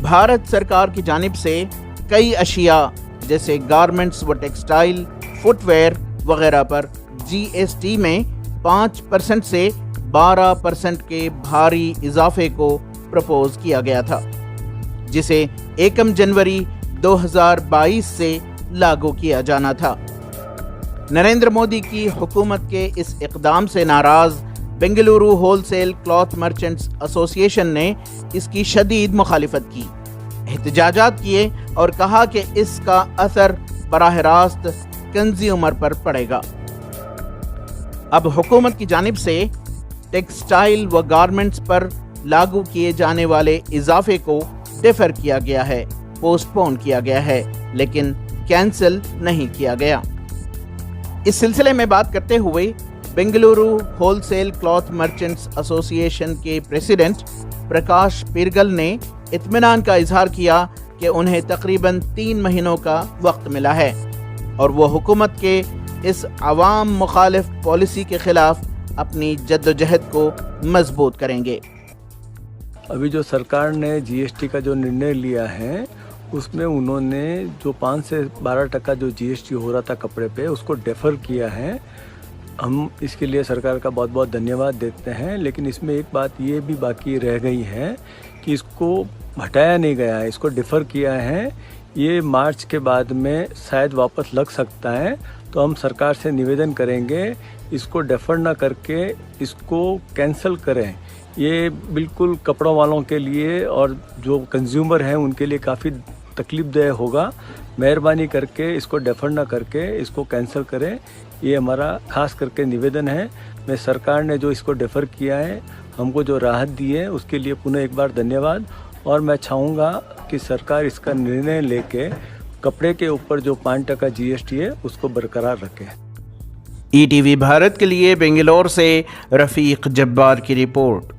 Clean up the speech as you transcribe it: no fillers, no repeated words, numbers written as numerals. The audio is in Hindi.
भारत सरकार की जानिब से कई अशिया जैसे गारमेंट्स व टेक्सटाइल, फुटवेयर वगैरह पर GST में 5% से 12% के भारी इजाफे को प्रपोज किया गया था, जिसे 1 जनवरी 2022 से लागू किया जाना था। नरेंद्र मोदी की हुकूमत के इस इक़दाम से नाराज़ Bengaluru wholesale cloth merchants association ने इसकी शदीद मुखालिफत की, एहतजाजात किए और कहा कि इसका असर बराह रास्त कंज्यूमर पर पड़ेगा। अब हुकूमत की जानिब से टेक्सटाइल व गारमेंट्स पर लागू किए जाने वाले इजाफे को डिफर किया गया है, पोस्टपोन किया गया है, लेकिन कैंसिल नहीं किया गया। इस सिलसिले में बात करते हुए Bengaluru wholesale cloth merchants association के प्रेसिडेंट प्रकाश पिरगल ने इत्मीनान का इजहार किया कि उन्हें तकरीबन 3 महीनों का वक्त मिला है और वो हुकूमत के इस अवाम मुखालिफ पॉलिसी के खिलाफ अपनी जद्दोजहद को मजबूत करेंगे। अभी जो सरकार ने GST का जो निर्णय लिया है उसमें उन्होंने जो 5 से 12% जो GST हो रहा था कपड़े पे उसको डेफर किया है। हम इसके लिए सरकार का बहुत बहुत धन्यवाद देते हैं, लेकिन इसमें एक बात ये भी बाकी रह गई है कि इसको हटाया नहीं गया है, इसको डिफ़र किया है। ये मार्च के बाद में शायद वापस लग सकता है, तो हम सरकार से निवेदन करेंगे इसको डेफर ना करके इसको कैंसिल करें। ये बिल्कुल कपड़ों वालों के लिए और जो कंज्यूमर हैं उनके लिए काफ़ी तकलीफदेह होगा। मेहरबानी करके इसको डेफर ना करके इसको कैंसिल करें, ये हमारा खास करके निवेदन है। मैं सरकार ने जो इसको डेफर किया है, हमको जो राहत दी है उसके लिए पुनः एक बार धन्यवाद। और मैं चाहूँगा कि सरकार इसका निर्णय लेके कपड़े के ऊपर जो 5% GST है उसको बरकरार रखे। ETV भारत के लिए बेंगलोर से रफ़ीक जब्बार की रिपोर्ट।